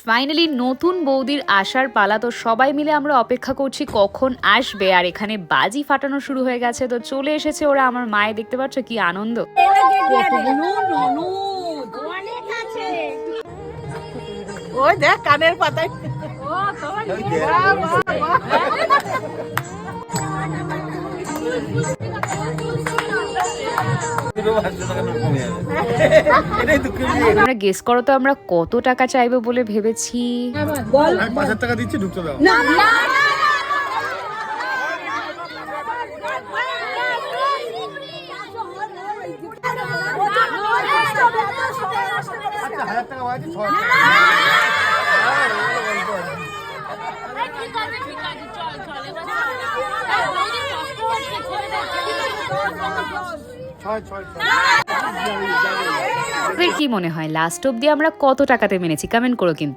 Finally নতুন বৌদির আসার পালা। তো সবাই মিলে আমরা অপেক্ষা করছি কখন আসবে, আর এখানে বাজি ফাটানো শুরু হয়ে গেছে। তো চলে এসেছে ওরা। আমার মায়ে দেখতে পাচ্ছ কি আনন্দ। ওই দেখ কানের পাতায় আমরা গেস করো তো আমরা কত টাকা চাইবো বলে ভেবেছি। 5,000 টাকা দিচ্ছি, ঢুকতে দাও। আচ্ছা 1,000 টাকা বাড়াচ্ছি, 6,000 টাকা। কি মনে হয় লাস্ট অব্দি আমরা কত টাকাতে মেনেছি? কমেন্ট করো কিন্তু।